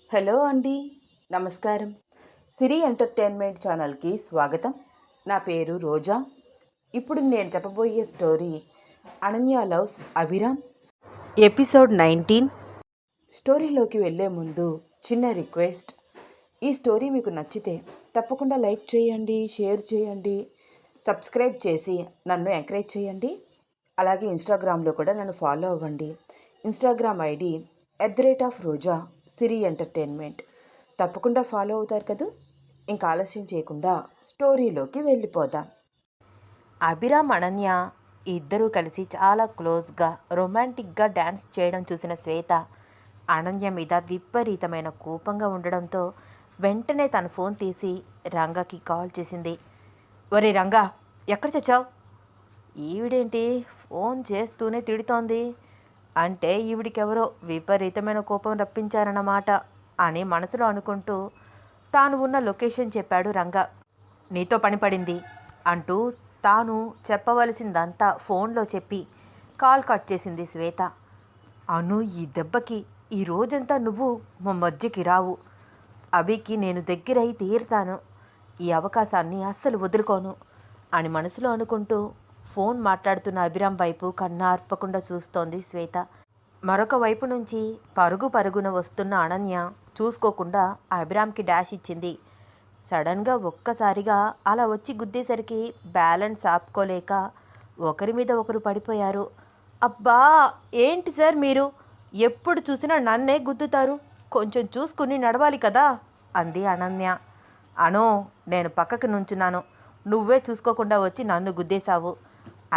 Hello అండి. నమస్కారం. సిరి entertainment ఛానల్కి స్వాగతం. నా పేరు రోజా. ఇప్పుడు నేను చెప్పబోయే story Ananya loves Abhiram, episode 19. స్టోరీలోకి వెళ్ళే ముందు చిన్న రిక్వెస్ట్. ఈ స్టోరీ మీకు నచ్చితే తప్పకుండా లైక్ చేయండి, షేర్ చేయండి, సబ్స్క్రైబ్ చేసి నన్ను ఎంకరేజ్ చేయండి. అలాగే ఇన్స్టాగ్రామ్లో కూడా నన్ను ఫాలో అవ్వండి. ఇన్స్టాగ్రామ్ ఐడి @రోజా సిరి ఎంటర్టైన్మెంట్. తప్పకుండా ఫాలో అవుతారు కదా. ఇంకా ఆలస్యం చేయకుండా స్టోరీలోకి వెళ్ళిపోదాం. అభిరామ్, అనన్య ఇద్దరూ కలిసి చాలా క్లోజ్గా రొమాంటిక్గా డ్యాన్స్ చేయడం చూసిన శ్వేత అనన్య మీద విపరీతమైన కోపంగా ఉండడంతో వెంటనే తన ఫోన్ తీసి రంగకి కాల్ చేసింది. ఒరే రంగా, ఎక్కడ చచ్చావు? ఈవిడేంటి ఫోన్ చేస్తూనే తిడుతోంది అంటే ఈవిడికెవరో విపరీతమైన కోపం రప్పించారన్నమాట అని మనసులో అనుకుంటూ తాను ఉన్న లొకేషన్ చెప్పాడు రంగా. నీతో పని పడింది అంటూ తాను చెప్పవలసిందంతా ఫోన్లో చెప్పి కాల్ కట్ చేసింది శ్వేత. అను, ఈ దెబ్బకి ఈ రోజంతా నువ్వు మా మధ్యకి రావు. అభికి నేను దగ్గరై తీరుతాను. ఈ అవకాశాన్ని అస్సలు వదులుకోను అని మనసులో అనుకుంటూ ఫోన్ మాట్లాడుతున్న అభిరామ్ వైపు కన్నార్పకుండా చూస్తోంది శ్వేత. మరొక వైపు నుంచి పరుగున వస్తున్న అనన్య చూసుకోకుండా అభిరామ్కి డాష్ ఇచ్చింది. సడన్గా ఒక్కసారిగా అలా వచ్చి గుద్దేసరికి బ్యాలెన్స్ ఆపుకోలేక ఒకరి మీద ఒకరు పడిపోయారు. అబ్బా, ఏంటి సార్ మీరు ఎప్పుడు చూసినా నన్నే గుద్దుతారు, కొంచెం చూసుకుని నడవాలి కదా అంది అనన్య. అనో, నేను పక్కకి నుంచున్నాను, నువ్వే చూసుకోకుండా వచ్చి నన్ను గుద్దేశావు.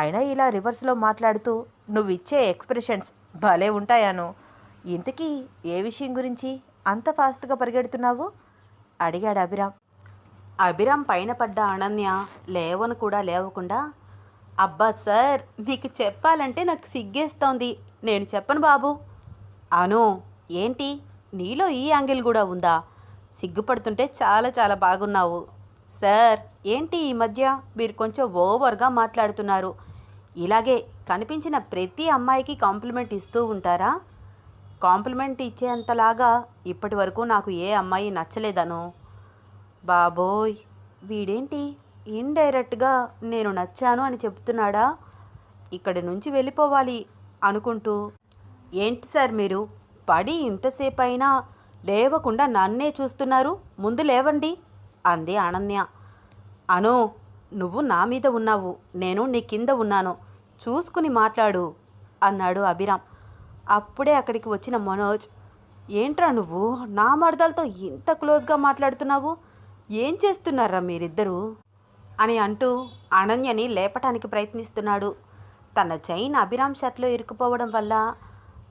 అయినా ఇలా రివర్స్లో మాట్లాడుతూ నువ్వు ఇచ్చే ఎక్స్ప్రెషన్స్ భలే ఉంటాయాను. ఇంతకీ ఏ విషయం గురించి అంత ఫాస్ట్గా పరిగెడుతున్నావు అడిగాడు అభిరామ్. అభిరామ్ పైన పడ్డ అనన్య లేవను కూడా లేవకుండా, అబ్బా సార్, మీకు చెప్పాలంటే నాకు సిగ్గేస్తోంది, నేను చెప్పను బాబు. అను, ఏంటి నీలో ఈ యాంగిల్ కూడా ఉందా? సిగ్గుపడుతుంటే చాలా చాలా బాగున్నావు. సార్, ఏంటి ఈ మధ్య మీరు కొంచెం ఓవర్గా మాట్లాడుతున్నారు. ఇలాగే కనిపించిన ప్రతి అమ్మాయికి కాంప్లిమెంట్ ఇస్తూ ఉంటారా? కాంప్లిమెంట్ ఇచ్చేంతలాగా ఇప్పటి వరకు నాకు ఏ అమ్మాయి నచ్చలేదను. బాబోయ్, వీడేంటి ఇండైరెక్ట్గా నేను నచ్చాను అని చెప్తున్నాడా? ఇక్కడి నుంచి వెళ్ళిపోవాలి అనుకుంటూ, ఏంటి సార్ మీరు పడి ఇంతసేపు అయినా లేవకుండా నన్నే చూస్తున్నారు, ముందు లేవండి అంది అనన్య. అను, నువ్వు నా మీద ఉన్నావు, నేను నీ కింద ఉన్నాను, చూసుకుని మాట్లాడు అన్నాడు అభిరామ్. అప్పుడే అక్కడికి వచ్చిన మనోజ్, ఏంట్రా నువ్వు నా మరదలతో ఇంత క్లోజ్గా మాట్లాడుతున్నావు, ఏం చేస్తున్నారా మీరిద్దరూ అని అంటూ అనన్యని లేపటానికి ప్రయత్నిస్తున్నాడు. తన చైన్ అభిరామ్ షర్ట్లో ఇరుక్కుపోవడం వల్ల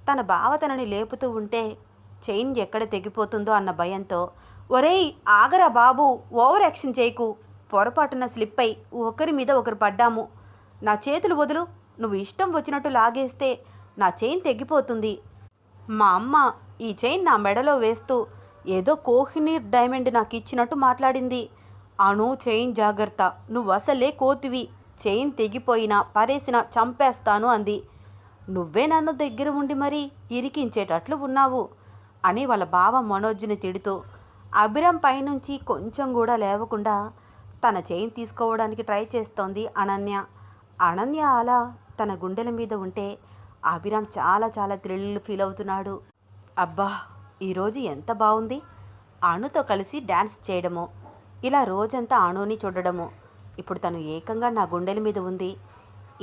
తన బావ తనని లేపుతూ ఉంటే చైన్ ఎక్కడ తెగిపోతుందో అన్న భయంతో, ఒరేయ్ ఆగరా బాబు, ఓవర్ యాక్షన్ చేయకు, పొరపాటున స్లిప్ అయి ఒకరి మీద ఒకరు పడ్డాము, నా చేతులు వదులు, నువ్వు ఇష్టం వచ్చినట్టు లాగేస్తే నా చైన్ తెగిపోతుంది. మా అమ్మ ఈ చైన్ నా మెడలో వేస్తూ ఏదో కోహినీర్ డైమండ్ నాకు ఇచ్చినట్టు మాట్లాడింది. అను, చైన్ జాగ్రత్త, నువ్వు అసలే కోతివి, చైన్ తెగిపోయినా పరేసినా చంపేస్తాను అంది. నువ్వే నన్ను దగ్గర ఉండి మరీ ఇరికించేటట్లు ఉన్నావు అని వాళ్ళ బావ మనోజ్ని తిడుతూ అభిరామ్ పైనుంచి కొంచెం కూడా లేవకుండా తన చైన్ తీసుకోవడానికి ట్రై చేస్తోంది అనన్య. అనన్య అలా తన గుండెల మీద ఉంటే అభిరామ్ చాలా చాలా థ్రిల్ ఫీల్ అవుతున్నాడు. అబ్బా, ఈరోజు ఎంత బాగుంది, అణుతో కలిసి డ్యాన్స్ చేయడము, ఇలా రోజంతా అణుని చూడడము, ఇప్పుడు తను ఏకంగా నా గుండెల మీద ఉంది,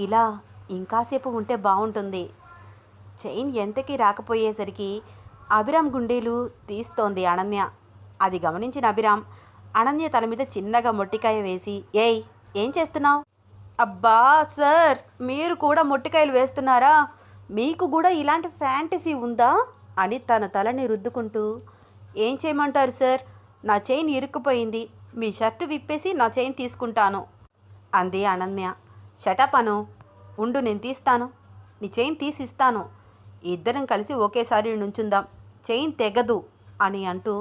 ఇలా ఇంకాసేపు ఉంటే బాగుంటుంది. చైన్ ఎంతకీ రాకపోయేసరికి అభిరామ్ గుండెలు తీస్తోంది అనన్య. అది గమనించిన అభిరామ్ అనన్య తల మీద చిన్నగా మొట్టికాయ వేసి, ఏయ్ ఏం చేస్తున్నావు? అబ్బా సార్, మీరు కూడా మొట్టికాయలు వేస్తున్నారా? మీకు కూడా ఇలాంటి ఫ్యాంటసీ ఉందా అని తన తలని రుద్దుకుంటూ, ఏం చేయమంటారు సార్, నా చైన్ ఇరుక్కుపోయింది, మీ షర్టు విప్పేసి నా చైన్ తీసుకుంటాను అంది అనన్య. షటప్ అను, ఉండు నేను తీస్తాను, నీ చైన్ తీసిస్తాను, ఇద్దరం కలిసి ఒకేసారి నుంచుందాం, చైన్ తెగదు అని అంటూ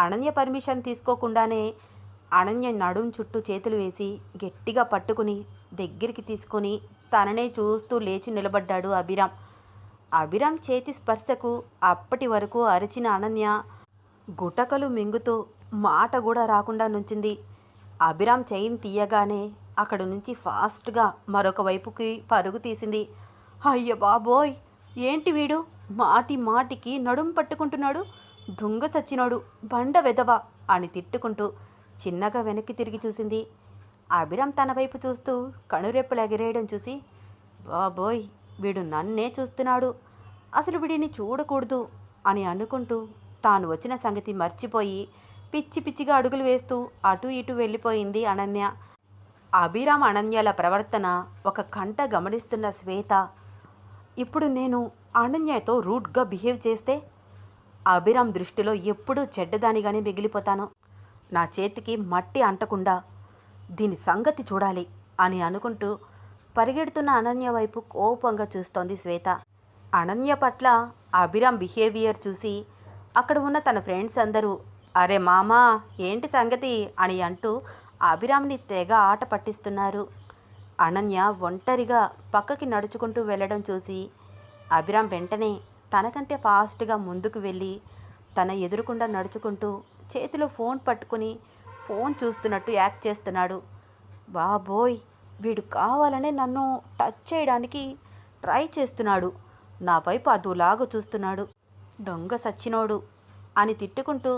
అనన్య పర్మిషన్ తీసుకోకుండానే అనన్య నడుం చుట్టూ చేతులు వేసి గట్టిగా పట్టుకుని దగ్గరికి తీసుకుని తననే చూస్తూ లేచి నిలబడ్డాడు అభిరామ్. అభిరామ్ చేతి స్పర్శకు అప్పటి వరకు అరిచిన అనన్య గుటకలు మింగుతూ మాట కూడా రాకుండా నుంచింది. అభిరామ్ చైన్ తీయగానే అక్కడి నుంచి ఫాస్ట్గా మరొక వైపుకి పరుగు తీసింది. అయ్య బాబోయ్, ఏంటి వీడు మాటి మాటికి నడుం పట్టుకుంటున్నాడు, దొంగ చచ్చినాడు, బండ వెదవ అని తిట్టుకుంటూ చిన్నగా వెనక్కి తిరిగి చూసింది. అభిరామ్ తన వైపు చూస్తూ కనురెప్పలు ఎగరేయడం చూసి, బాబోయ్ వీడు నన్నే చూస్తున్నాడు, అసలు వీడిని చూడకూడదు అని అనుకుంటూ తాను వచ్చిన సంగతి మర్చిపోయి పిచ్చి పిచ్చిగా అడుగులు వేస్తూ అటు ఇటు వెళ్ళిపోయింది అనన్య. అభిరామ్ అనన్యల ప్రవర్తన ఒక కంట గమనిస్తున్న శ్వేత, ఇప్పుడు నేను అనన్యతో రూడ్గా బిహేవ్ చేస్తే అభిరామ్ దృష్టిలో ఎప్పుడూ చెడ్డదానిగానే మిగిలిపోతాను, నా చేతికి మట్టి అంటకుండా దీని సంగతి చూడాలి అని అనుకుంటూ పరిగెడుతున్న అనన్య వైపు కోపంగా చూస్తోంది శ్వేత. అనన్య పట్ల అభిరామ్ బిహేవియర్ చూసి అక్కడ ఉన్న తన ఫ్రెండ్స్ అందరూ అరే మామా ఏంటి సంగతి అని అంటూ అభిరామ్ని తెగ ఆట పట్టిస్తున్నారు. అనన్య ఒంటరిగా పక్కకి నడుచుకుంటూ వెళ్ళడం చూసి అభిరామ్ వెంటనే తనకంటే ఫాస్ట్గా ముందుకు వెళ్ళి తన ఎదురుకుండా నడుచుకుంటూ చేతిలో ఫోన్ పట్టుకుని ఫోన్ చూస్తున్నట్టు యాక్ట్ చేస్తున్నాడు. బాబోయ్ వీడు కావాలనే నన్ను టచ్ చేయడానికి ట్రై చేస్తున్నాడు, నా వైపు అదులాగా చూస్తున్నాడు, దొంగ సచ్చినోడు అని తిట్టుకుంటూ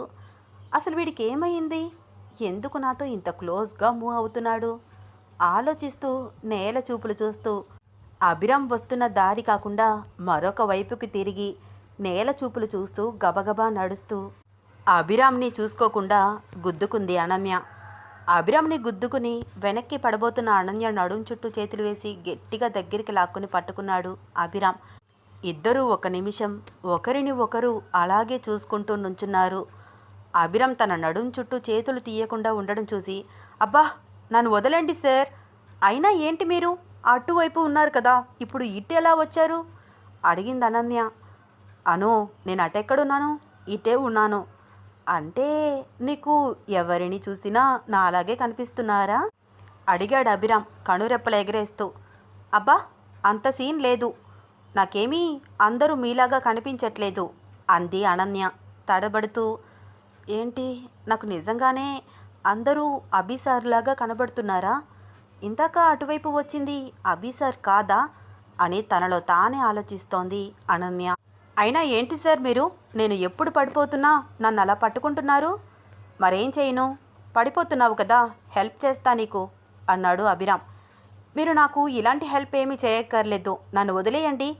అసలు వీడికి ఏమైంది, ఎందుకు నాతో ఇంత క్లోజ్గా మూవ్ అవుతున్నాడు ఆలోచిస్తూ నేల చూపులు చూస్తూ అభిరామ్ వస్తున్న దారి కాకుండా మరొక వైపుకి తిరిగి నేల చూపులు చూస్తూ గబగబా నడుస్తూ అభిరామ్ని చూసుకోకుండా గుద్దుకుంది అనన్య. అభిరామ్ని గుద్దుకుని వెనక్కి పడబోతున్న అనన్య నడుం చుట్టూ చేతులు వేసి గట్టిగా దగ్గరికి లాక్కుని పట్టుకున్నాడు అభిరామ్. ఇద్దరూ ఒక నిమిషం ఒకరిని ఒకరు అలాగే చూసుకుంటూ నుంచున్నారు. అభిరామ్ తన నడుం చుట్టూ చేతులు తీయకుండా ఉండడం చూసి, అబ్బా నన్ను వదలండి సార్, అయినా ఏంటి మీరు అటువైపు ఉన్నారు కదా, ఇప్పుడు ఇటు ఎలా వచ్చారు అడిగింది అనన్య. అను నేను అటెక్కడున్నాను, ఇటే ఉన్నాను. అంటే నీకు ఎవరిని చూసినా నా అలాగే కనిపిస్తున్నారా అడిగాడు అభిరామ్ కనురెప్పలు ఎగరేస్తూ. అబ్బా అంత సీన్ లేదు, నాకేమీ అందరూ మీలాగా కనిపించట్లేదు అంది అనన్య తడబడుతూ. ఏంటి నాకు నిజంగానే అందరూ అభిసార్లాగా కనబడుతున్నారా, ఇందాక అటువైపు వచ్చింది అభిసార్ కాదా అని తనలో తానే ఆలోచిస్తోంది అనన్య. అయినా ఏంటి సార్ మీరు, నేను ఎప్పుడు పడిపోతున్నా నన్ను అలా పట్టుకుంటున్నారు, మరేం చేయను, పడిపోతున్నావు కదా హెల్ప్ చేస్తా నీకు అన్నాడు అభిరామ్. మీరు నాకు ఇలాంటి హెల్ప్ ఏమీ చేయక్కర్లేదు, నన్ను వదిలేయండి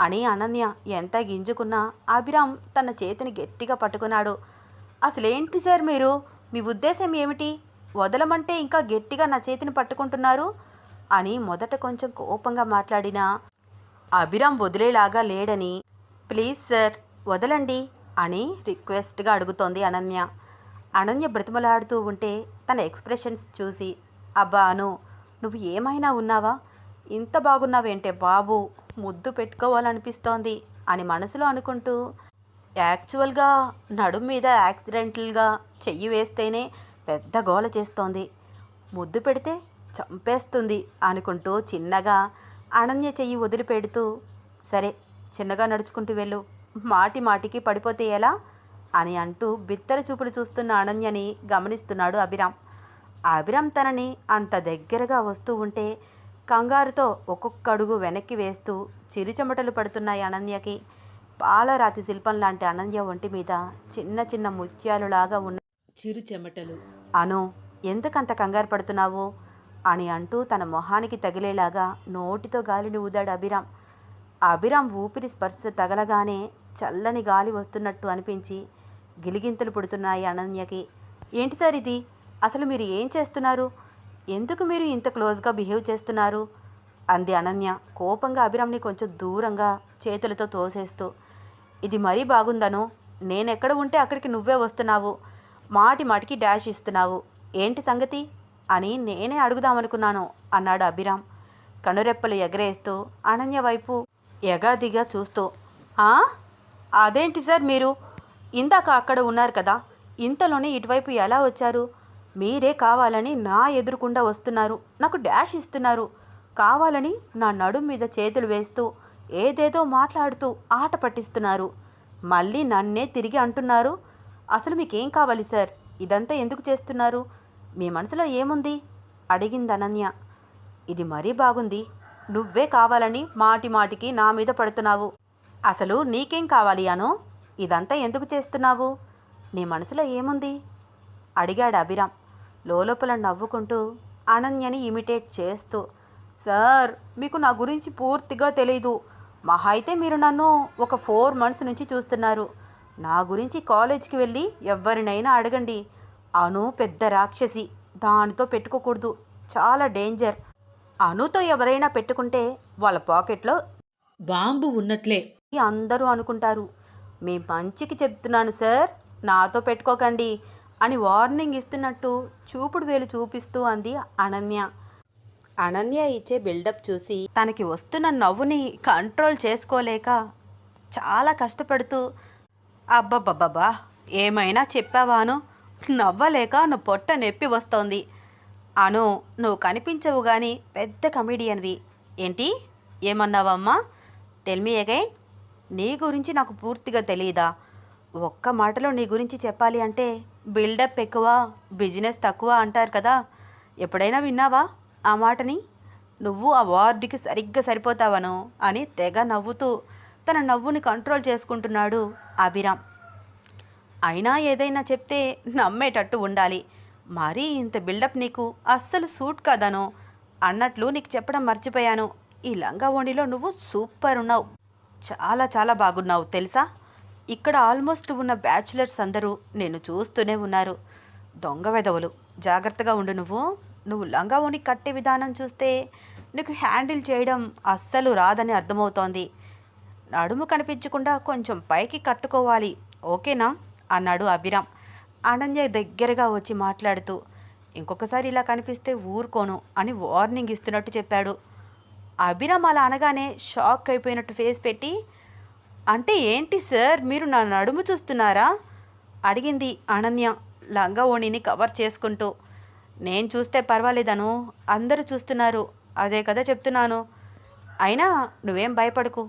అని అనన్య ఎంత గింజుకున్నా అభిరామ్ తన చేతిని గట్టిగా పట్టుకున్నాడు. అసలేంటి సార్ మీరు, మీ ఉద్దేశం ఏమిటి, వదలమంటే ఇంకా గట్టిగా నా చేతిని పట్టుకుంటున్నారు అని మొదట కొంచెం కోపంగా మాట్లాడినా అభిరామ్ వదిలేలాగా లేడని, ప్లీజ్ సార్ వదలండి అని రిక్వెస్ట్గా అడుగుతోంది అనన్య. అనన్య బ్రతిమలాడుతూ ఉంటే తన ఎక్స్ప్రెషన్స్ చూసి, అబ్బా అను నువ్వు ఏమైనా ఉన్నావా, ఇంత బాగున్నావేంటే బాబు, ముద్దు పెట్టుకోవాలనిపిస్తోంది అని మనసులో అనుకుంటూ, యాక్చువల్గా నడుం మీద యాక్సిడెంటల్గా చెయ్యి వేస్తేనే పెద్ద గోల చేస్తోంది, ముద్దు పెడితే చంపేస్తుంది అనుకుంటూ చిన్నగా అనన్య చెయ్యి వదిలిపెడుతూ, సరే చిన్నగా నడుచుకుంటూ వెళ్ళు, మాటి మాటికి పడిపోతే ఎలా అని అంటూ బిత్తర చూపులు చూస్తున్న అనన్యని గమనిస్తున్నాడు అభిరామ్. అభిరామ్ తనని అంత దగ్గరగా వస్తూ ఉంటే కంగారుతో ఒక్కొక్క అడుగు వెనక్కి వేస్తూ చిరుచెమటలు పడుతున్నాయి అనన్యకి. పాలరాతి శిల్పం లాంటి అనన్య ఒంటి మీద చిన్న చిన్న ముత్యాలులాగా ఉన్న చిరు చెమటలు. అను ఎందుకంత కంగారు పడుతున్నావు అని అంటూ తన మొహానికి తగిలేలాగా నోటితో గాలిని ఊదాడు అభిరామ్. అభిరామ్ ఊపిరి స్పర్శ తగలగానే చల్లని గాలి వస్తున్నట్టు అనిపించి గిలిగింతలు పుడుతున్నాయి అనన్యకి. ఏంటి సార్ ఇది, అసలు మీరు ఏం చేస్తున్నారు, ఎందుకు మీరు ఇంత క్లోజ్గా బిహేవ్ చేస్తున్నారు అంది అనన్య కోపంగా అభిరామ్ని కొంచెం దూరంగా చేతులతో తోసేస్తూ. ఇది మరీ బాగుందను, నేనెక్కడ ఉంటే అక్కడికి నువ్వే వస్తున్నావు, మాటి మాటికి డాష్ ఇస్తున్నావు, ఏంటి సంగతి అని నేనే అడుగుదామనుకున్నాను అన్నాడు అభిరామ్ కనురెప్పలు ఎగరేస్తూ అనన్య వైపు ఎగాదిగా చూస్తూ. అదేంటి సార్ మీరు, ఇందాక అక్కడ ఉన్నారు కదా, ఇంతలోనే ఇటువైపు ఎలా వచ్చారు, మీరే కావాలని నా ఎదురుకుండా వస్తున్నారు, నాకు డాష్ ఇస్తున్నారు, కావాలని నా నడుం మీద చేతులు వేస్తూ ఏదేదో మాట్లాడుతూ ఆట పట్టిస్తున్నారు, మళ్ళీ నన్నే తిరిగి అంటున్నారు అసలు మీకేం కావాలి సార్? ఇదంతా ఎందుకు చేస్తున్నారు? మీ మనసులో ఏముంది? అడిగింది అనన్య. ఇది మరీ బాగుంది. నువ్వే కావాలని మాటి మాటికి నా మీద పడుతున్నావు. అసలు నీకేం కావాలి అను? ఇదంతా ఎందుకు చేస్తున్నావు? నీ మనసులో ఏముంది? అడిగాడు అభిరామ్ లోపల నవ్వుకుంటూ అనన్యని ఇమిటేట్ చేస్తూ. సార్, మీకు నా గురించి పూర్తిగా తెలీదు. మహా అయితే మీరు నన్ను ఒక 4 months నుంచి చూస్తున్నారు. నా గురించి కాలేజ్కి వెళ్ళి ఎవరినైనా అడగండి. అను పెద్ద రాక్షసి, దానితో పెట్టుకోకూడదు, చాలా డేంజర్. అనుతో ఎవరైనా పెట్టుకుంటే వాళ్ళ పాకెట్లో బాంబు ఉన్నట్లే. అందరూ అనుకుంటారు. మీ మంచికి చెప్తున్నాను సార్, నాతో పెట్టుకోకండి అని వార్నింగ్ ఇస్తున్నట్టు చూపుడు వేలు చూపిస్తూ అంది అనన్య. అనన్య ఇచ్చే బిల్డప్ చూసి తనకి వస్తున్న నవ్వుని కంట్రోల్ చేసుకోలేక చాలా కష్టపడుతూ, అబ్బబ్బబ్బబ్బా, ఏమైనా చెప్పావాను? నవ్వలేక నువ్వు పొట్ట నొప్పి వస్తోంది. అను, నువ్వు కనిపించవు కానీ పెద్ద కమెడియన్వి. ఏంటి ఏమన్నావమ్మా? Tell me again. నీ గురించి నాకు పూర్తిగా తెలియదా? ఒక్క మాటలో నీ గురించి చెప్పాలి అంటే బిల్డప్ ఎక్కువ, బిజినెస్ తక్కువ అంటారు కదా. ఎప్పుడైనా విన్నావా ఆ మాటని? నువ్వు ఆ వార్డుకి సరిగ్గా సరిపోతావను అని తెగ నవ్వుతూ తన నవ్వుని కంట్రోల్ చేసుకుంటున్నాడు అభిరామ్. అయినా ఏదైనా చెప్తే నమ్మేటట్టు ఉండాలి. మరీ ఇంత బిల్డప్ నీకు అస్సలు సూట్ కాదను. అన్నట్లు నీకు చెప్పడం మర్చిపోయాను. ఈ లంగా ఓణిలో నువ్వు సూపర్ ఉన్నావు. చాలా చాలా బాగున్నావు తెలుసా. ఇక్కడ ఆల్మోస్ట్ ఉన్న బ్యాచులర్స్ అందరూ నేను చూస్తూనే ఉన్నారు. దొంగ వెధవలు, జాగ్రత్తగా ఉండు. నువ్వు లంగా ఓణి కట్టే విధానం చూస్తే నీకు హ్యాండిల్ చేయడం అస్సలు రాదని అర్థమవుతోంది. నడుము కనిపించకుండా కొంచెం పైకి కట్టుకోవాలి, ఓకేనా అన్నాడు అభిరామ్ అనన్య దగ్గరగా వచ్చి మాట్లాడుతూ. ఇంకొకసారి ఇలా కనిపిస్తే ఊరుకోను అని వార్నింగ్ ఇస్తున్నట్టు చెప్పాడు. అభిరామ్ అలా అనగానే షాక్ అయిపోయినట్టు ఫేస్ పెట్టి, అంటే ఏంటి సార్, మీరు నా నడుము చూస్తున్నారా అడిగింది అనన్య లంగా ఓణిని కవర్ చేసుకుంటూ. నేను చూస్తే పర్వాలేదను, అందరూ చూస్తున్నారు, అదే కదా చెప్తున్నాను. అయినా నువ్వేం భయపడకు,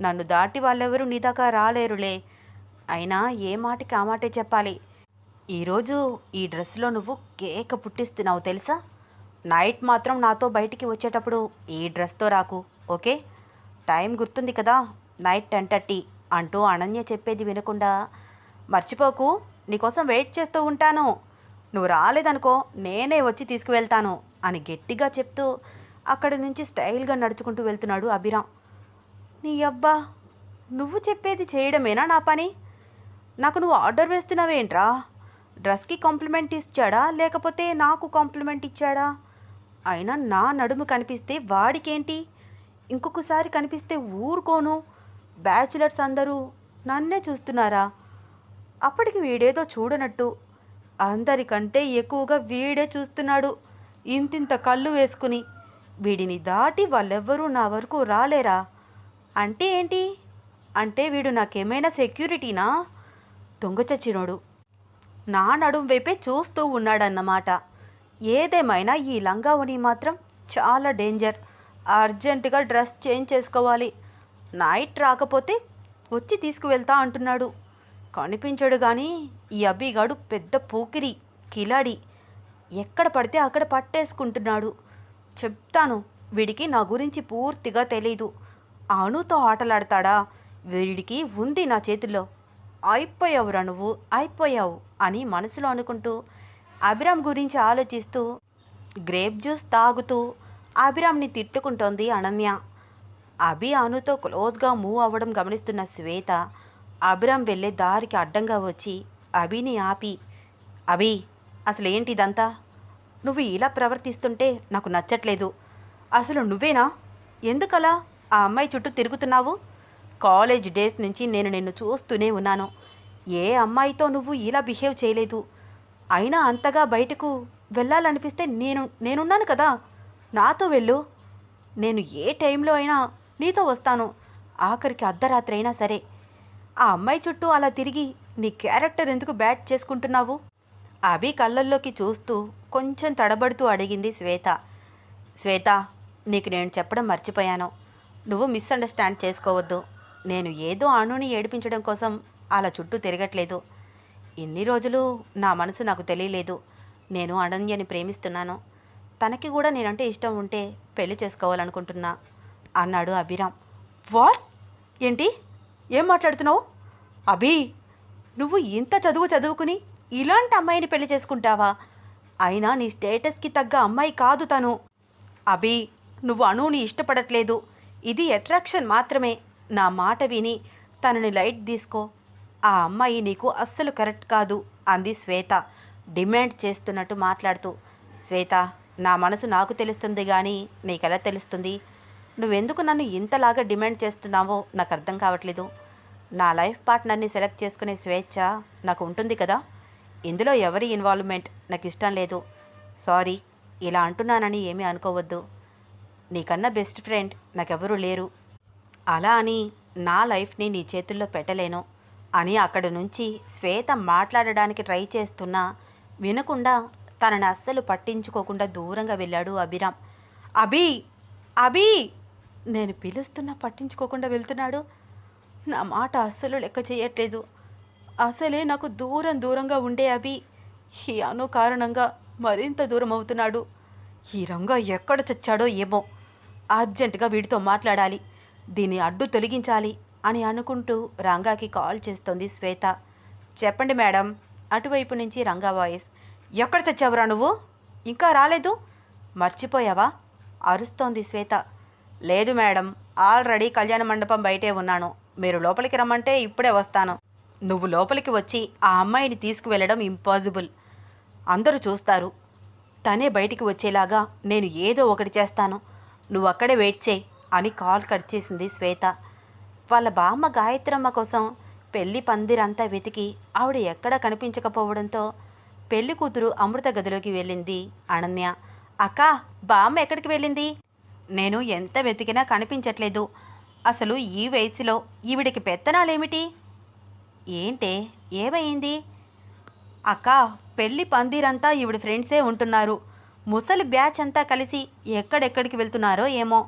నన్ను దాటి వాళ్ళెవరూ నీ దాకా రాలేరులే. అయినా ఏ మాటకి ఆ మాటే చెప్పాలి. ఈరోజు ఈ డ్రెస్లో నువ్వు కేక పుట్టిస్తున్నావు తెలుసా. నైట్ మాత్రం నాతో బయటికి వచ్చేటప్పుడు ఈ డ్రెస్తో రాకు, ఓకే? టైం గుర్తుంది కదా, నైట్ 10:30 అంటూ అనన్య చెప్పేది వినకుండా, మర్చిపోకు, నీకోసం వెయిట్ చేస్తూ ఉంటాను, నువ్వు రాలేదనుకో నేనే వచ్చి తీసుకువెళ్తాను అని గట్టిగా చెప్తూ అక్కడి నుంచి స్టైల్గా నడుచుకుంటూ వెళ్తున్నాడు అభిరామ్. నీ అబ్బా, నువ్వు చెప్పేది చేయడమేనా నా పని? నాకు నువ్వు ఆర్డర్ వేస్తున్నావేంట్రా? డ్రెస్కి కాంప్లిమెంట్ ఇచ్చాడా లేకపోతే నాకు కాంప్లిమెంట్ ఇచ్చాడా? అయినా నా నడుము కనిపిస్తే వాడికేంటి? ఇంకొకసారి కనిపిస్తే ఊరుకోను. బ్యాచులర్స్ అందరూ నన్నే చూస్తున్నారా? అప్పటికి వీడేదో చూడనట్టు అందరికంటే ఎక్కువగా వీడే చూస్తున్నాడు, ఇంతింత కళ్ళు వేసుకుని. వీడిని దాటి వాళ్ళెవ్వరూ నా వరకు రాలేరా? అంటే ఏంటి? అంటే వీడు నాకేమైనా సెక్యూరిటీనా? దొంగచచ్చినోడు నా నడుం వైపే చూస్తూ ఉన్నాడన్నమాట. ఏదేమైనా ఈ లంగా ఓణి మాత్రం చాలా డేంజర్. అర్జెంటుగా డ్రెస్ చేంజ్ చేసుకోవాలి. నైట్ రాకపోతే వచ్చి తీసుకువెళ్తా అంటున్నాడు. కనిపించడు కానీ ఈ అబ్బిగాడు పెద్ద పోకిరి, కిలాడి. ఎక్కడ పడితే అక్కడ పట్టేసుకుంటున్నాడు. చెప్తాను, వీడికి నా గురించి పూర్తిగా తెలీదు. అణుతో ఆటలాడతాడా? వీడికి ఉంది నా చేతుల్లో. అయిపోయావురా నువ్వు, అయిపోయావు అని మనసులో అనుకుంటూ అభిరామ్ గురించి ఆలోచిస్తూ గ్రేప్ జ్యూస్ తాగుతూ అభిరామ్ని తిట్టుకుంటోంది అనన్య. అభి అనుతో క్లోజ్గా మూవ్ అవ్వడం గమనిస్తున్న శ్వేత అభిరామ్ వెళ్ళే దారికి అడ్డంగా వచ్చి అభిని ఆపి, అభి, అసలు ఏంటి ఇదంతా? నువ్వు ఇలా ప్రవర్తిస్తుంటే నాకు నచ్చట్లేదు. అసలు నువ్వేనా? ఎందుకలా ఆ అమ్మాయి చుట్టూ తిరుగుతున్నావు? కాలేజ్ డేస్ నుంచి నేను నిన్ను చూస్తూనే ఉన్నాను. ఏ అమ్మాయితో నువ్వు ఇలా బిహేవ్ చేయలేదు. అయినా అంతగా బయటకు వెళ్ళాలనిపిస్తే నేనున్నాను కదా, నాతో వెళ్ళు. నేను ఏ టైంలో అయినా నీతో వస్తాను, ఆఖరికి అర్ధరాత్రి అయినా సరే. ఆ అమ్మాయి చుట్టూ అలా తిరిగి నీ క్యారెక్టర్ ఎందుకు బ్యాడ్ చేసుకుంటున్నావు? అభి కళ్ళల్లోకి చూస్తూ కొంచెం తడబడుతూ అడిగింది శ్వేత. శ్వేత, నీకు నేను చెప్పడం మర్చిపోయాను, నువ్వు మిస్అండర్స్టాండ్ చేసుకోవద్దు. నేను ఏదో అణుని ఏడిపించడం కోసం అలా చుట్టూ తిరగట్లేదు. ఇన్ని రోజులు నా మనసు నాకు తెలియలేదు. నేను అనన్యని ప్రేమిస్తున్నాను. తనకి కూడా నేనంటే ఇష్టం ఉంటే పెళ్లి చేసుకోవాలనుకుంటున్నా అన్నాడు అభిరామ్. వాట్? ఏంటి? ఏం మాట్లాడుతున్నావు? అభి, నువ్వు ఇంత చదువుకుని ఇలాంటి అమ్మాయిని పెళ్లి చేసుకుంటావా? అయినా నీ స్టేటస్కి తగ్గ అమ్మాయి కాదు తను. అభి, నువ్వు అనుని ఇష్టపడట్లేదు. ఇది అట్రాక్షన్ మాత్రమే. నా మాట విని తనని లైట్ తీసుకో. ఆ అమ్మాయి నీకు అస్సలు కరెక్ట్ కాదు అంది శ్వేత డిమాండ్ చేస్తున్నట్టు మాట్లాడుతూ. శ్వేత, నా మనసు నాకు తెలుస్తుంది కానీ నీకెలా తెలుస్తుంది? నువ్వెందుకు నన్ను ఇంతలాగా డిమాండ్ చేస్తున్నావో నాకు అర్థం కావట్లేదు. నా లైఫ్ పార్ట్నర్ని సెలెక్ట్ చేసుకునే స్వేచ్ఛ నాకు ఉంటుంది కదా. ఇందులో ఎవరి ఇన్వాల్వ్మెంట్ నాకు ఇష్టం లేదు. సారీ, ఇలా అంటున్నానని ఏమీ అనుకోవద్దు. నీకన్నా బెస్ట్ ఫ్రెండ్ నాకెవరూ లేరు. అలా అని నా లైఫ్ని నీ చేతుల్లో పెట్టలేను అని అక్కడి నుంచి శ్వేత మాట్లాడడానికి ట్రై చేస్తున్నా వినకుండా తనని అస్సలు పట్టించుకోకుండా దూరంగా వెళ్ళాడు అభిరామ్. అభి, అభి, నేను పిలుస్తున్నా పట్టించుకోకుండా వెళ్తున్నాడు. నా మాట అస్సలు లెక్క చేయట్లేదు. అసలే నాకు దూరంగా ఉండే అభి ఈ అను కారణంగా మరింత దూరం అవుతున్నాడు. ఈ రంగా ఎక్కడ చచ్చాడో ఏమో. అర్జెంటుగా వీడితో మాట్లాడాలి, దీన్ని అడ్డు తొలగించాలి అని అనుకుంటూ రంగాకి కాల్ చేస్తోంది శ్వేత. చెప్పండి మేడం, అటువైపు నుంచి రంగా వాయిస్. ఎక్కడ చచ్చావురా నువ్వు? ఇంకా రాలేదు? మర్చిపోయావా? అరుస్తోంది శ్వేత. లేదు మేడం, ఆల్రెడీ కళ్యాణ మండపం బయటే ఉన్నాను. మీరు లోపలికి రమ్మంటే ఇప్పుడే వస్తాను. నువ్వు లోపలికి వచ్చి ఆ అమ్మాయిని తీసుకువెళ్ళడం ఇంపాసిబుల్. అందరూ చూస్తారు. తనే బయటికి వచ్చేలాగా నేను ఏదో ఒకటి చేస్తాను. నువ్వు అక్కడే వెయిట్ చేయి అని కాల్ కట్ చేసింది శ్వేత. వాళ్ళ బామ్మ గాయత్రమ్మ కోసం పెళ్లి పందిరంతా వెతికి ఆవిడ ఎక్కడా కనిపించకపోవడంతో పెళ్లి కూతురు అమృత గదిలోకి వెళ్ళింది అనన్య. అక్క, బామ్మ ఎక్కడికి వెళ్ళింది? నేను ఎంత వెతికినా కనిపించట్లేదు. అసలు ఈ వయసులో ఈవిడికి పెత్తనాలేమిటి? ఏంటే, ఏమైంది? అక్క, పెళ్లి పందిరంతా ఈవిడ ఫ్రెండ్సే ఉంటున్నారు. ముసలి బ్యాచ్ అంతా కలిసి ఎక్కడెక్కడికి వెళ్తున్నారో ఏమో.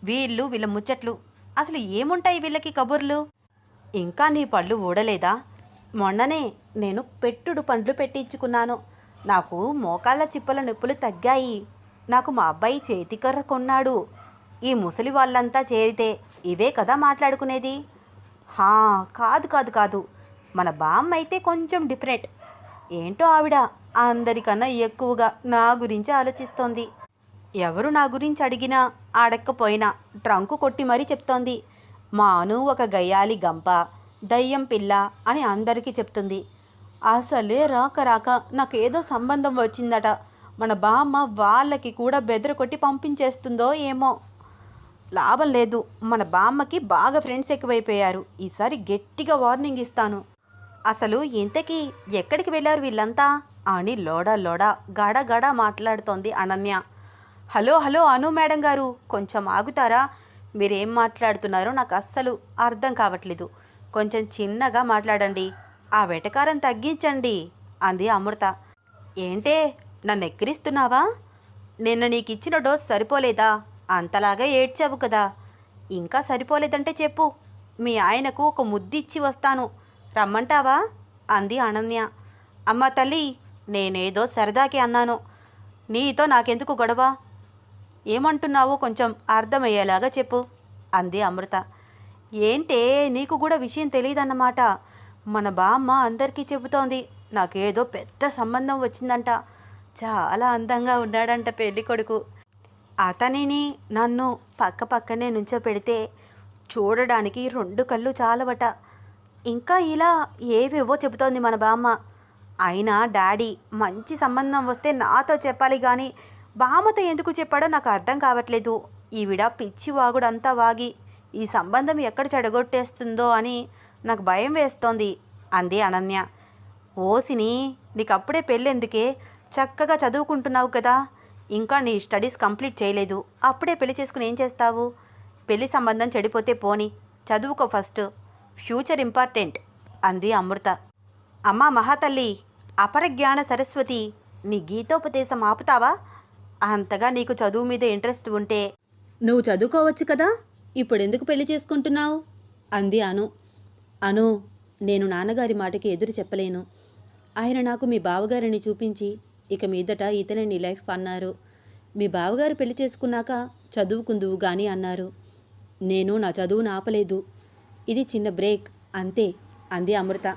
వీళ్ళ ముచ్చట్లు. అసలు ఏముంటాయి వీళ్ళకి కబుర్లు? ఇంకా నీ పళ్ళు ఊడలేదా? మొన్ననే నేను పెట్టుడు పండ్లు పెట్టించుకున్నాను. నాకు మోకాళ్ళ చిప్పల నొప్పులు తగ్గాయి. నాకు మా అబ్బాయి చేతికర్ర కొన్నాడు. ఈ ముసలి వాళ్ళంతా చేరితే ఇవే కదా మాట్లాడుకునేది. కాదు. మన బామ్మ అయితే కొంచెం డిఫరెంట్. ఏంటో ఆవిడ అందరికన్నా ఎక్కువగా నా గురించి ఆలోచిస్తోంది. ఎవరు నా గురించి అడిగినా అడక్కపోయినా ట్రంకు కొట్టి మరీ చెప్తోంది. మా అను ఒక గయ్యాలి గంప, దయ్యం పిల్ల అని అందరికీ చెప్తుంది. అసలే రాక నాకేదో సంబంధం వచ్చిందట. మన బామ్మ వాళ్ళకి కూడా బెదరు కొట్టి పంపించేస్తుందో ఏమో. లాభం లేదు, మన బామ్మకి బాగా ఫ్రెండ్స్ ఎక్కువైపోయారు. ఈసారి గట్టిగా వార్నింగ్ ఇస్తాను. అసలు ఇంతకీ ఎక్కడికి వెళ్ళారు వీళ్ళంతా అని లోడా గడ మాట్లాడుతోంది అనన్య. హలో అను మేడం గారు, కొంచెం ఆగుతారా? మీరేం మాట్లాడుతున్నారో నాకు అస్సలు అర్థం కావట్లేదు. కొంచెం చిన్నగా మాట్లాడండి, ఆ వెటకారం తగ్గించండి అంది అమృత. ఏంటే, నన్ను ఎక్కిరిస్తున్నావా? నిన్న నీకు ఇచ్చిన డోస్ సరిపోలేదా? అంతలాగా ఏడ్చావు కదా. ఇంకా సరిపోలేదంటే చెప్పు, మీ ఆయనకు ఒక ముద్దిచ్చి వస్తాను. రమ్మంటావా అంది అనన్య. అమ్మ తల్లి, నేనేదో సరదాకి అన్నాను. నీతో నాకెందుకు గొడవ? ఏమంటున్నావో కొంచెం అర్థమయ్యేలాగా చెప్పు అంది అమృత. ఏంటే, నీకు కూడా విషయం తెలియదన్నమాట. మన బామ్మ అందరికీ చెబుతోంది నాకేదో పెద్ద సంబంధం వచ్చిందంట. చాలా అందంగా ఉన్నాడంట పెళ్లి కొడుకు. అతనిని నన్ను పక్కనే నుంచోపెడితే చూడడానికి 2 కళ్ళు చాలవట. ఇంకా ఇలా ఏవేవో చెబుతోంది మన బామ్మ. అయినా డాడీ మంచి సంబంధం వస్తే నాతో చెప్పాలి కానీ బామ్మతో ఎందుకు చెప్పాడో నాకు అర్థం కావట్లేదు. ఈవిడ పిచ్చి వాగుడంతా వాగి ఈ సంబంధం ఎక్కడ చెడగొట్టేస్తుందో అని నాకు భయం వేస్తోంది అంది అనన్య. ఓసిని, నీకు అప్పుడే పెళ్ళెందుకే? చక్కగా చదువుకుంటున్నావు కదా. ఇంకా నీ స్టడీస్ కంప్లీట్ చేయలేదు. అప్పుడే పెళ్లి చేసుకుని ఏం చేస్తావు? పెళ్లి సంబంధం చెడిపోతే పోని, చదువుకో ఫస్ట్. ఫ్యూచర్ ఇంపార్టెంట్ అంది అమృత. అమ్మా మహాతల్లి, అపరజ్ఞాన సరస్వతి, నీ గీతోపదేశం ఆపుతావా? అంతగా నీకు చదువు మీద ఇంట్రెస్ట్ ఉంటే నువ్వు చదువుకోవచ్చు కదా. ఇప్పుడెందుకు పెళ్లి చేసుకుంటున్నావు అంది అను. నేను నాన్నగారి మాటకి ఎదురు చెప్పలేను. ఆయన నాకు మీ బావగారిని చూపించి ఇక మీదట ఇతనే నీ లైఫ్ అన్నారు. మీ బావగారు పెళ్లి చేసుకున్నాక చదువుకుందువు గాని అన్నారు. నేను నా చదువును ఆపలేదు. ఇది చిన్న బ్రేక్ అంతే అంది అమృత.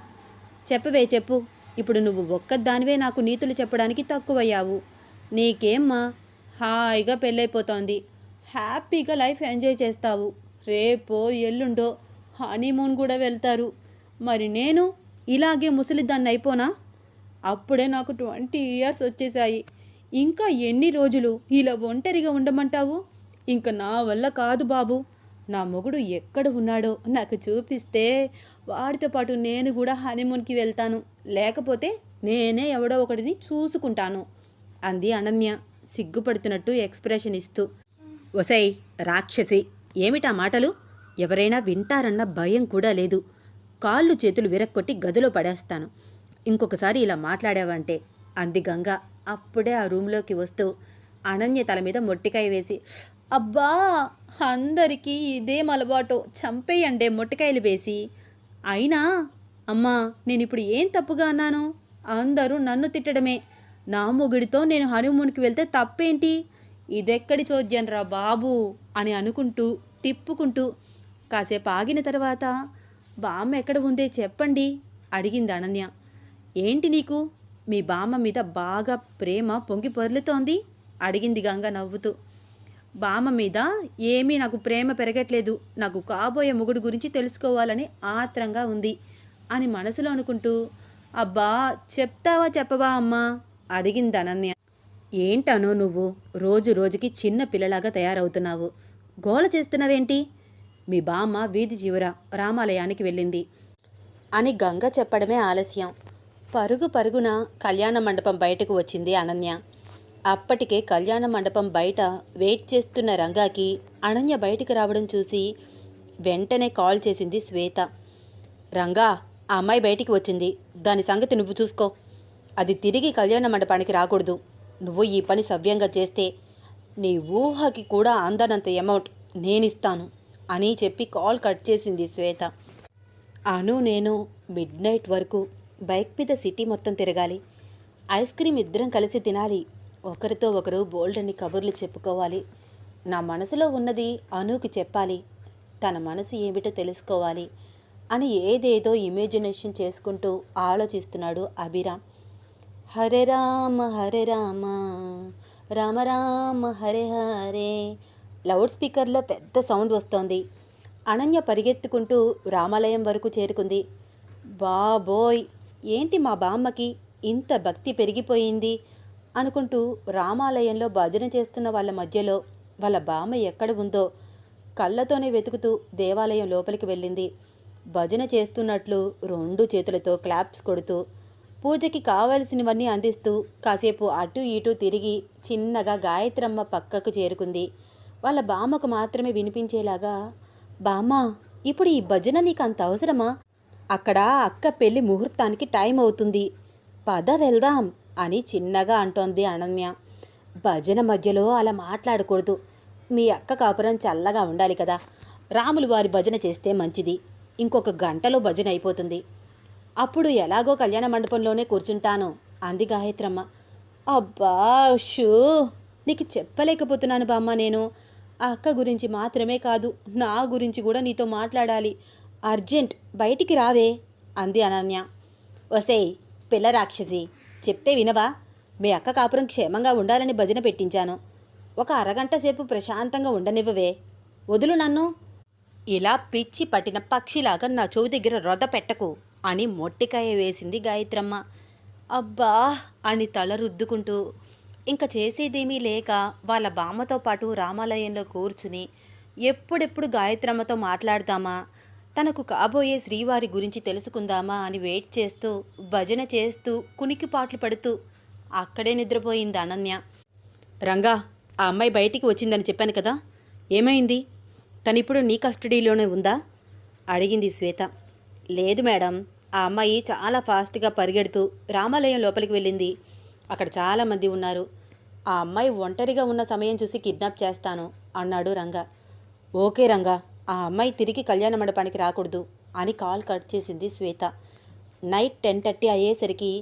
చెప్పవే చెప్పు. ఇప్పుడు నువ్వు ఒక్కదానివే నాకు నీతులు చెప్పడానికి తక్కువయ్యావు. నీకేమ్మా హాయిగా పెళ్ళైపోతోంది. హ్యాపీగా లైఫ్ ఎంజాయ్ చేస్తావు. రేపో ఎల్లుండో హనీమూన్ కూడా వెళ్తారు. మరి నేను ఇలాగే ముసలిదాన్ని అయిపోనా? అప్పుడే నాకు 20 ఇయర్స్ వచ్చేసాయి. ఇంకా ఎన్ని రోజులు ఇలా ఒంటరిగా ఉండమంటావు? ఇంకా నా వల్ల కాదు బాబు. నా మొగుడు ఎక్కడ ఉన్నాడో నాకు చూపిస్తే వాడితో పాటు నేను కూడా హనీమూన్కి వెళ్తాను. లేకపోతే నేనే ఎవడో ఒకటిని చూసుకుంటాను అంది అనన్య సిగ్గుపడుతున్నట్టు ఎక్స్ప్రెషన్ ఇస్తూ. ఒసై రాక్షసి, ఏమిటా మాటలు? ఎవరైనా వింటారన్న భయం కూడా లేదు. కాళ్ళు చేతులు విరక్కొట్టి గదిలో పడేస్తాను ఇంకొకసారి ఇలా మాట్లాడావంటే అంది గంగ అప్పుడే ఆ రూమ్లోకి వస్తూ అనన్య తల మీద మొట్టికాయ వేసి. అబ్బా, అందరికీ ఇదేం అలవాటో, చంపేయండే మొట్టికాయలు వేసి. అయినా అమ్మా, నేనిప్పుడు ఏం తప్పుగా అన్నాను? అందరూ నన్ను తిట్టడమే. నా మొగుడితో నేను హనీమూన్కి వెళ్తే తప్పేంటి? ఇదెక్కడి చోద్యంరా బాబు అని అనుకుంటూ తిప్పుకుంటూ కాసేపు ఆగిన తర్వాత బామ్మ ఎక్కడ ఉందే చెప్పండి అడిగింది అనన్య. ఏంటి నీకు? మీ బామ్మ మీద బాగా ప్రేమ పొంగి పొర్లుతోంది అడిగింది గంగ నవ్వుతూ. బామ్మ మీద ఏమీ నాకు ప్రేమ పెరగట్లేదు. నాకు కాబోయే మొగుడు గురించి తెలుసుకోవాలని ఆత్రంగా ఉంది అని మనసులో అనుకుంటూ, అబ్బా చెప్తావా చెప్పవా అమ్మా అడిగింది అనన్య. ఏంటనో నువ్వు రోజు రోజుకి చిన్న పిల్లలాగా తయారవుతున్నావు. గోల చేస్తున్నావేంటి? మీ బామ్మ వీధి చివర రామాలయానికి వెళ్ళింది అని గంగ చెప్పడమే ఆలస్యం. పరుగు పరుగున కళ్యాణ మండపం బయటకు వచ్చింది అనన్య. అప్పటికే కళ్యాణ మండపం బయట వెయిట్ చేస్తున్న రంగాకి అనన్య బయటికి రావడం చూసి వెంటనే కాల్ చేసింది శ్వేత. రంగా, ఆ అమ్మాయి బయటికి వచ్చింది. దాని సంగతి నువ్వు చూసుకో. అది తిరిగి కళ్యాణ మండపానికి రాకూడదు. నువ్వు ఈ పని సవ్యంగా చేస్తే నీ ఊహకి కూడా అందనంత అమౌంట్ నేనిస్తాను అని చెప్పి కాల్ కట్ చేసింది శ్వేత. నేను మిడ్ వరకు బైక్ మీద సిటీ మొత్తం తిరగాలి. ఐస్ క్రీమ్ ఇద్దరం కలిసి తినాలి. ఒకరితో ఒకరు బోల్డన్ని కబుర్లు చెప్పుకోవాలి. నా మనసులో ఉన్నది అనుకి చెప్పాలి. తన మనసు ఏమిటో తెలుసుకోవాలి అని ఏదేదో ఇమేజినేషన్ చేసుకుంటూ ఆలోచిస్తున్నాడు అభిరామ్. హరే రామ రామ రామ హరే హరే. లౌడ్ స్పీకర్లో పెద్ద సౌండ్ వస్తోంది. అనన్య పరిగెత్తుకుంటూ రామాలయం వరకు చేరుకుంది. బాబోయ్, ఏంటి మా బామ్మకి ఇంత భక్తి పెరిగిపోయింది అనుకుంటూ రామాలయంలో భజన చేస్తున్న వాళ్ళ మధ్యలో వాళ్ళ బామ్మ ఎక్కడ ఉందో కళ్ళతోనే వెతుకుతూ దేవాలయం లోపలికి వెళ్ళింది. భజన చేస్తున్నట్లు 2 చేతులతో క్లాప్స్ కొడుతూ పూజకి కావలసినవన్నీ అందిస్తూ కాసేపు అటు ఇటు తిరిగి చిన్నగా గాయత్రమ్మ పక్కకు చేరుకుంది. వాళ్ళ బామ్మకు మాత్రమే వినిపించేలాగా, బామ్మ, ఇప్పుడు ఈ భజన నీకు అంత అవసరమా? అక్కడ అక్క పెళ్లి ముహూర్తానికి టైం అవుతుంది, పద వెళ్దాం అని చిన్నగా అంటోంది అనన్య. భజన మధ్యలో అలా మాట్లాడకూడదు. మీ అక్క కాపురం చల్లగా ఉండాలి కదా. రాములు వారి భజన చేస్తే మంచిది. ఇంకొక గంటలో భజన అయిపోతుంది. అప్పుడు ఎలాగో కళ్యాణ మండపంలోనే కూర్చుంటాను అంది గాయత్రమ్మ. అబ్బా షూ, నీకు చెప్పలేకపోతున్నాను బామ్మ. నేను ఆ అక్క గురించి మాత్రమే కాదు, నా గురించి కూడా నీతో మాట్లాడాలి. అర్జెంట్, బయటికి రావే అంది అనన్య. వసేయ్ పిల్ల రాక్షసి, చెప్తే వినవా? మీ అక్క కాపురం క్షేమంగా ఉండాలని భజన పెట్టించాను. ఒక అరగంట సేపు ప్రశాంతంగా ఉండనివ్వవే. వదులు నన్ను. ఇలా పిచ్చి పట్టిన పక్షిలాగా నా చెవి దగ్గర రొద పెట్టకు అని మొట్టికాయ వేసింది గాయత్రమ్మ. అబ్బా అని తల రుద్దుకుంటూ ఇంకా చేసేదేమీ లేక వాళ్ళ బామ్మతో పాటు రామాలయంలో కూర్చుని ఎప్పుడెప్పుడు గాయత్రమ్మతో మాట్లాడదామా, తనకు కాబోయే శ్రీవారి గురించి తెలుసుకుందామా అని వెయిట్ చేస్తూ భజన చేస్తూ కునికిపాట్లు పడుతూ అక్కడే నిద్రపోయింది అనన్య. రంగా, ఆ అమ్మాయి బయటికి వచ్చిందని చెప్పాను కదా, ఏమైంది? తనిప్పుడు నీ కస్టడీలోనే ఉందా అడిగింది శ్వేత. లేదు మేడం, ఆ అమ్మాయి చాలా ఫాస్ట్గా పరిగెడుతూ రామాలయం లోపలికి వెళ్ళింది. అక్కడ చాలామంది ఉన్నారు. ఆ అమ్మాయి ఒంటరిగా ఉన్న సమయం చూసి కిడ్నాప్ చేస్తాను అన్నాడు రంగా. ఓకే రంగా, ఆ అమ్మాయి తిరిగి కళ్యాణ మండపానికి రాకూడదు అని కాల్ కట్ చేసింది శ్వేత. నైట్ 10:30 అయ్యేసరికి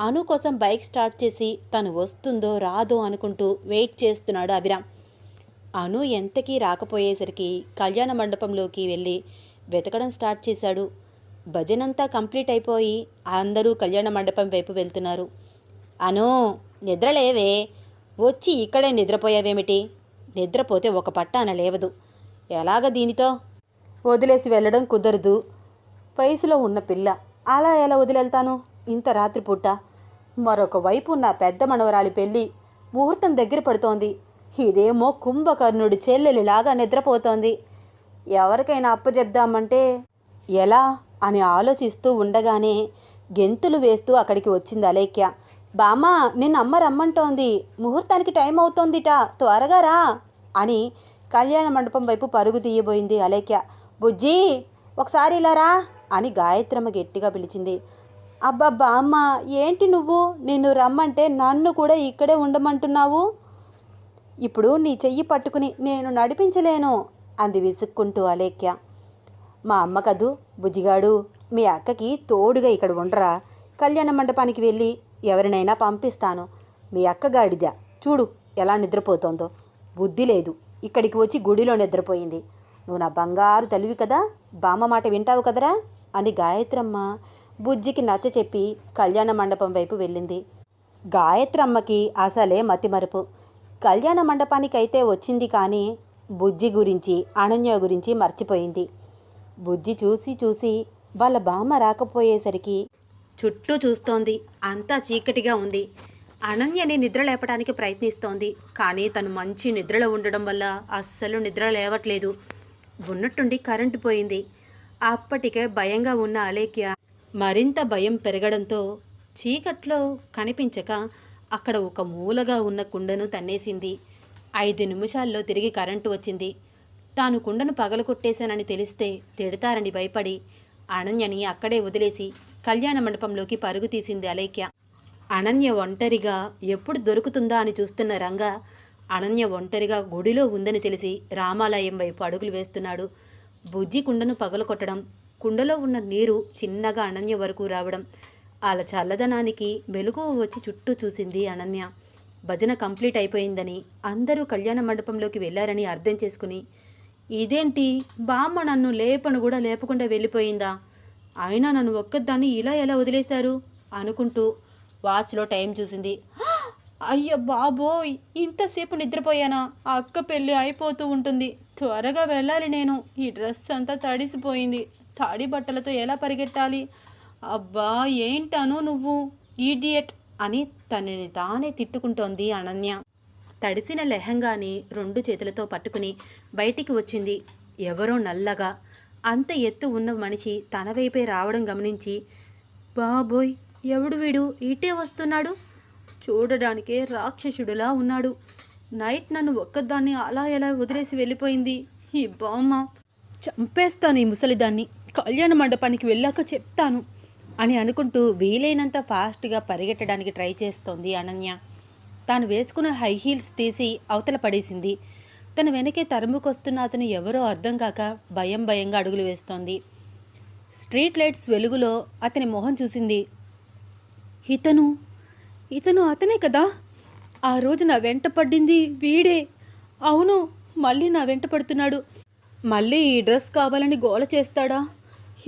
అను కోసం బైక్ స్టార్ట్ చేసి తను వస్తుందో రాదో అనుకుంటూ వెయిట్ చేస్తున్నాడు అభిరామ్. అను ఎంతకీ రాకపోయేసరికి కళ్యాణ మండపంలోకి వెళ్ళి వెతకడం స్టార్ట్ చేశాడు. భజనంతా కంప్లీట్ అయిపోయి అందరూ కళ్యాణ మండపం వైపు వెళ్తున్నారు. అను, నిద్రలేవే, వచ్చి ఇక్కడే నిద్రపోయావేమిటి? నిద్రపోతే ఒక పట్టాన లేవదు. ఎలాగ దీనితో వదిలేసి వెళ్ళడం కుదరదు. వయసులో ఉన్న పిల్ల, అలా ఎలా వదిలేళ్తాను ఇంత రాత్రిపూట? మరొక వైపు నా పెద్ద మనవరాలి పెళ్ళి ముహూర్తం దగ్గర పడుతోంది. ఇదేమో కుంభకర్ణుడి చెల్లెలిలాగా నిద్రపోతోంది. ఎవరికైనా అప్పచెప్దామంటే ఎలా అని ఆలోచిస్తూ ఉండగానే గెంతులు వేస్తూ అక్కడికి వచ్చింది అలేఖ్య. బామ్మ, నిన్ను అమ్మ రమ్మంటోంది, ముహూర్తానికి టైం అవుతోందిట, త్వరగా రా అని కళ్యాణ మండపం వైపు పరుగు తీయబోయింది అలేఖ్య. బుజ్జి, ఒకసారి ఇలా రా అని గాయత్రమ్మ గట్టిగా పిలిచింది. అబ్బబ్బా అమ్మ, ఏంటి నువ్వు? నిన్ను రమ్మంటే నన్ను కూడా ఇక్కడే ఉండమంటున్నావు? ఇప్పుడు నీ చెయ్యి పట్టుకుని నేను నడిపించలేను అంది విసుక్కుంటూ అలేఖ్య. మా అమ్మ కదూ బుజ్జిగాడు, మీ అక్కకి తోడుగా ఇక్కడ ఉండరా? కళ్యాణ మండపానికి వెళ్ళి ఎవరినైనా పంపిస్తాను. మీ అక్కగాడిదా చూడు ఎలా నిద్రపోతోందో. బుద్ధి లేదు, ఇక్కడికి వచ్చి గుడిలో నిద్రపోయింది. నువ్వు నా బంగారు తల్లివి కదా, బామ్మ మాట వింటావు కదరా అని గాయత్రమ్మ బుజ్జికి నచ్చ చెప్పి కళ్యాణ మండపం వైపు వెళ్ళింది. గాయత్రమ్మకి అసలే మతిమరుపు. కళ్యాణ మండపానికైతే వచ్చింది కానీ బుజ్జి గురించి, అనన్య గురించి మర్చిపోయింది. బుజ్జి చూసి చూసి వాళ్ళ బామ్మ రాకపోయేసరికి చుట్టూ చూస్తోంది. అంతా చీకటిగా ఉంది. అనన్యని నిద్ర లేపడానికి ప్రయత్నిస్తోంది. కానీ తను మంచి నిద్రలో ఉండడం వల్ల అస్సలు నిద్ర లేవట్లేదు. ఉన్నట్టుండి కరెంటు పోయింది. అప్పటికే భయంగా ఉన్న అలేఖ్య మరింత భయం పెరగడంతో చీకట్లో కనిపించక అక్కడ ఒక మూలగా ఉన్న కుండను తన్నేసింది. 5 నిమిషాల్లో తిరిగి కరెంటు వచ్చింది. తాను కుండను పగలగొట్టేశానని తెలిస్తే తిడతారని భయపడి అనన్యని అక్కడే వదిలేసి కళ్యాణ మండపంలోకి పరుగు తీసింది అలేఖ్య. అనన్య ఒంటరిగా ఎప్పుడు దొరుకుతుందా అని చూస్తున్న రంగా అనన్య ఒంటరిగా గుడిలో ఉందని తెలిసి రామాలయం వైపు అడుగులు వేస్తున్నాడు. బుజ్జి కుండను పగలకొట్టడం, కుండలో ఉన్న నీరు చిన్నగా అనన్య వరకు రావడం, అలా చల్లదనానికి మెలకువ వచ్చి చుట్టూ చూసింది అనన్య. భజన కంప్లీట్ అయిపోయిందని, అందరూ కళ్యాణ మండపంలోకి వెళ్ళారని అర్థం చేసుకుని, ఇదేంటి బామ్మ నన్ను లేపను కూడా లేపకుండా వెళ్ళిపోయిందా? అయినా నన్ను ఒక్కదాన్ని ఇలా ఎలా వదిలేశారు అనుకుంటూ వాచ్లో టైం చూసింది. అయ్య బాబోయ్, ఇంతసేపు నిద్రపోయానా? ఆ అక్క పెళ్ళి అయిపోతూ ఉంటుంది, త్వరగా వెళ్ళాలి నేను. ఈ డ్రెస్ అంతా తడిసిపోయింది, తడి బట్టలతో ఎలా పరిగెట్టాలి? అబ్బా ఏంటను నువ్వు ఈడియట్ అని తనని తానే తిట్టుకుంటోంది అనన్య. తడిసిన లెహంగాని 2 చేతులతో పట్టుకుని బయటికి వచ్చింది. ఎవరో నల్లగా అంత ఎత్తు ఉన్న మనిషి తన వైపే రావడం గమనించి, బాబోయ్ ఎవడు వీడు ఇటే వస్తున్నాడు, చూడడానికే రాక్షసుడిలా ఉన్నాడు. నైట్ నన్ను ఒక్కదాన్ని అలా ఎలా వదిలేసి వెళ్ళిపోయింది ఈ బామ్మ. చంపేస్తాను ఈ ముసలిదాన్ని, కళ్యాణ మండపానికి వెళ్ళాక చెప్తాను అని అనుకుంటూ వీలైనంత ఫాస్ట్గా పరిగెట్టడానికి ట్రై చేస్తోంది అనన్య. తాను వేసుకున్న హై హీల్స్ తీసి అవతల పడేసింది. తన వెనకే తరుముకొస్తున్న అతను ఎవరో అర్థం కాక భయంగా అడుగులు వేస్తోంది. స్ట్రీట్ లైట్స్ వెలుగులో అతని మొహం చూసింది. ఇతను అతనే కదా, ఆ రోజు నా వెంట పడింది వీడే. అవును, మళ్ళీ నా వెంట పడుతున్నాడు. మళ్ళీ ఈ డ్రెస్ కావాలని గోల చేస్తాడా?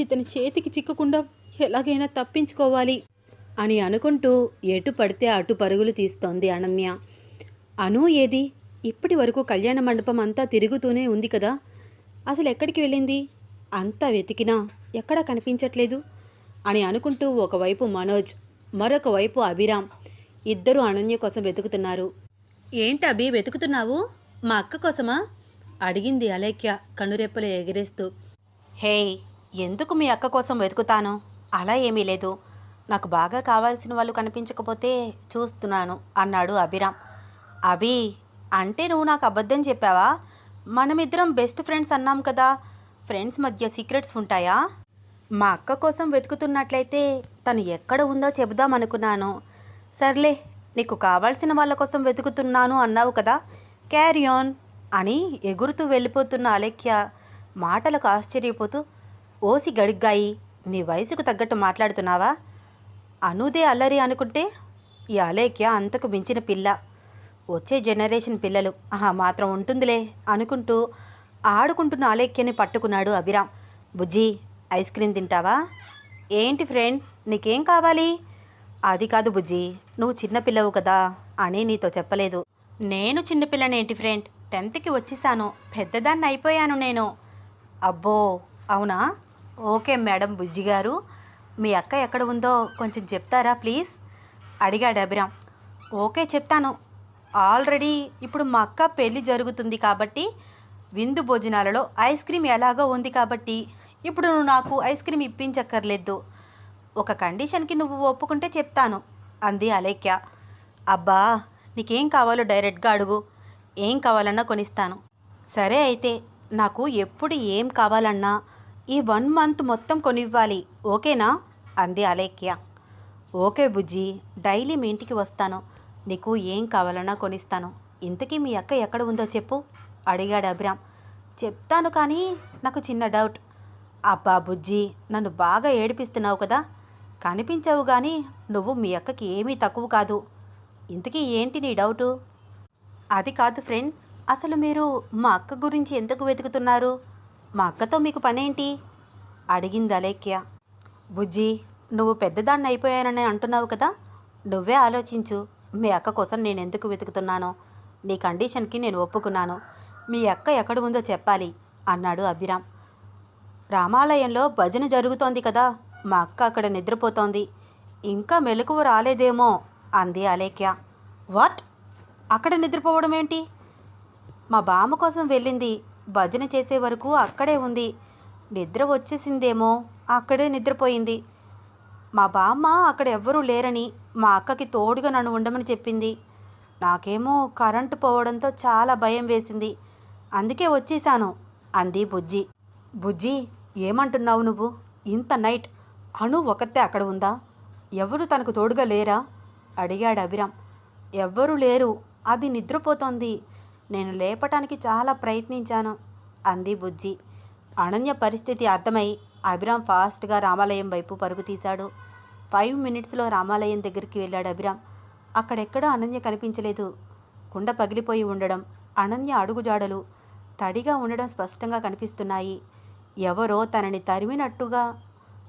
ఇతని చేతికి చిక్కకుండా ఎలాగైనా తప్పించుకోవాలి అని అనుకుంటూ ఎటు పడితే అటు పరుగులు తీస్తోంది అనన్య. అను ఏది? ఇప్పటి వరకు కళ్యాణ మండపం అంతా తిరుగుతూనే ఉంది కదా, అసలు ఎక్కడికి వెళ్ళింది? అంతా వెతికినా ఎక్కడా కనిపించట్లేదు అని అనుకుంటూ ఒకవైపు మనోజ్, మరొక వైపు అభిరామ్ ఇద్దరూ అనన్య కోసం వెతుకుతున్నారు. ఏంటి అభి వెతుకుతున్నావు? మా అక్క కోసమా అడిగింది అలేఖ్య కనురెప్పలు ఎగిరేస్తూ. హే, ఎందుకు మీ అక్క కోసం వెతుకుతాను? అలా ఏమీ లేదు, నాకు బాగా కావాల్సిన వాళ్ళు కనిపించకపోతే చూస్తున్నాను అన్నాడు అభిరామ్. అభి, అంటే నువ్వు నాకు అబద్ధం చెప్పావా? మనమిద్దరం బెస్ట్ ఫ్రెండ్స్ అన్నాం కదా, ఫ్రెండ్స్ మధ్య సీక్రెట్స్ ఉంటాయా? మా అక్క కోసం వెతుకుతున్నట్లయితే తను ఎక్కడ ఉందో చెబుదామనుకున్నాను. సర్లే, నీకు కావాల్సిన వాళ్ళ కోసం వెతుకుతున్నాను అన్నావు కదా, క్యారీ ఆన్ అని ఎగురుతూ వెళ్ళిపోతున్న అలేఖ్య మాటలకు ఆశ్చర్యపోతూ, ఓసి గడిగ్గాయి, నీ వయసుకు తగ్గట్టు మాట్లాడుతున్నావా? అనుదే అల్లరి అనుకుంటే ఈ అలేఖ్య అంతకు మించిన పిల్ల. వచ్చే జనరేషన్ పిల్లలు మాత్రం ఉంటుందిలే అనుకుంటూ ఆడుకుంటున్న అలేఖ్యని పట్టుకున్నాడు అభిరామ్. బుజ్జి, ఐస్ క్రీమ్ తింటావా? ఏంటి ఫ్రెండ్, నీకేం కావాలి? అది కాదు బుజ్జి, నువ్వు చిన్నపిల్లవు కదా అని నీతో చెప్పలేదు. నేను చిన్నపిల్లనేంటి ఫ్రెండ్, 10th వచ్చేసాను, పెద్దదాన్ని అయిపోయాను నేను. అబ్బో అవునా? ఓకే మేడం బుజ్జి గారు, మీ అక్క ఎక్కడ ఉందో కొంచెం చెప్తారా ప్లీజ్ అడిగాడు అభిరామ్. ఓకే చెప్తాను. ఆల్రెడీ ఇప్పుడు మా అక్క పెళ్ళి జరుగుతుంది కాబట్టి విందు భోజనాలలో ఐస్ క్రీమ్ ఎలాగో ఉంది కాబట్టి ఇప్పుడు నువ్వు నాకు ఐస్ క్రీమ్ ఇప్పించక్కర్లేదు. ఒక కండిషన్కి నువ్వు ఒప్పుకుంటే చెప్తాను అంది అలేఖ్య. అబ్బా, నీకేం కావాలో డైరెక్ట్గా అడుగు, ఏం కావాలన్నా కొనిస్తాను. సరే అయితే నాకు ఎప్పుడు ఏం కావాలన్నా ఈ 1 month మొత్తం కొనివ్వాలి, ఓకేనా అంది అలేఖ్య. ఓకే బుజ్జి, డైలీ మీ ఇంటికి వస్తాను, నీకు ఏం కావాలన్నా కొనిస్తాను. ఇంతకీ మీ అక్క ఎక్కడ ఉందో చెప్పు అడిగాడు అభిరామ్. చెప్తాను కానీ నాకు చిన్న డౌట్. అబ్బా బుజ్జి, నన్ను బాగా ఏడిపిస్తున్నావు కదా, కనిపించవు కానీ నువ్వు మీ అక్కకి ఏమీ తక్కువ కాదు. ఇంతకీ ఏంటి నీ డౌటు? అది కాదు ఫ్రెండ్, అసలు మీరు మా అక్క గురించి ఎందుకు వెతుకుతున్నారు? మా అక్కతో మీకు పనేంటి అడిగింది అలేఖ్య. బుజ్జి, నువ్వు పెద్దదాన్ని అయిపోయానని అంటున్నావు కదా, నువ్వే ఆలోచించు. మీ అక్క కోసం నేను ఎందుకు వెతుకుతున్నానో. నీ కండిషన్కి నేను ఒప్పుకున్నాను. మీ అక్క ఎక్కడ ఉందో చెప్పాలి అన్నాడు అభిరామ్. రామాలయంలో భజన జరుగుతోంది కదా, మా అక్క అక్కడ నిద్రపోతోంది, ఇంకా మెలకువ రాలేదేమో అంది అలేఖ్య. వాట్? అక్కడ నిద్రపోవడం ఏంటి? మా బామ్మ కోసం వెళ్ళింది, భజన చేసే వరకు అక్కడే ఉంది, నిద్ర వచ్చేసిందేమో అక్కడే నిద్రపోయింది. మా బామ్మ అక్కడ ఎవ్వరూ లేరని మా అక్కకి తోడుగా నన్ను ఉండమని చెప్పింది. నాకేమో కరెంటు పోవడంతో చాలా భయం వేసింది, అందుకే వచ్చేసాను అంది బుజ్జి. బుజ్జి, ఏమంటున్నావు నువ్వు? ఇంత నైట్ అను ఒకతే అక్కడ ఉందా? ఎవరు తనకు తోడుగా లేరా అడిగాడు అభిరామ్. ఎవ్వరూ లేరు, అది నిద్రపోతోంది, నేను లేపటానికి చాలా ప్రయత్నించాను అంది బుజ్జి. అనన్య పరిస్థితి అర్థమై అభిరామ్ ఫాస్ట్గా రామాలయం వైపు పరుగు తీశాడు. 5 minutesలో రామాలయం దగ్గరికి వెళ్ళాడు అభిరామ్. అక్కడెక్కడా అనన్య కనిపించలేదు. కుండ పగిలిపోయి ఉండడం, అనన్య అడుగుజాడలు తడిగా ఉండడం స్పష్టంగా కనిపిస్తున్నాయి. ఎవరో తనని తరిమినట్టుగా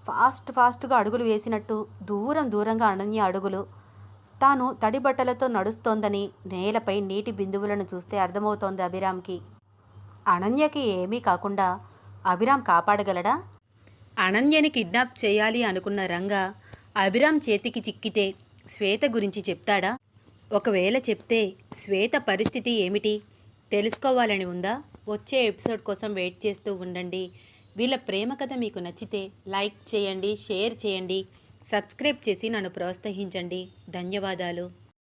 ఫాస్ట్గా అడుగులు వేసినట్టు దూరంగా అనన్య అడుగులు. తాను తడి బట్టలతో నడుస్తోందని నేలపై నీటి బిందువులను చూస్తే అర్థమవుతోంది అభిరామ్కి. అనన్యకి ఏమీ కాకుండా అభిరామ్ కాపాడగలడా? అనన్యని కిడ్నాప్ చేయాలి అనుకున్న రంగా అభిరామ్ చేతికి చిక్కితే శ్వేత గురించి చెప్తాడా? ఒకవేళ చెప్తే శ్వేత పరిస్థితి ఏమిటి తెలుసుకోవాలని ఉందా? వచ్చే ఎపిసోడ్ కోసం వెయిట్ చేస్తూ ఉండండి. వీళ్ళ ప్రేమ కథ మీకు నచ్చితే లైక్ చేయండి, షేర్ చేయండి, సబ్స్క్రైబ్ చేసి నన్ను ప్రోత్సహించండి. ధన్యవాదాలు.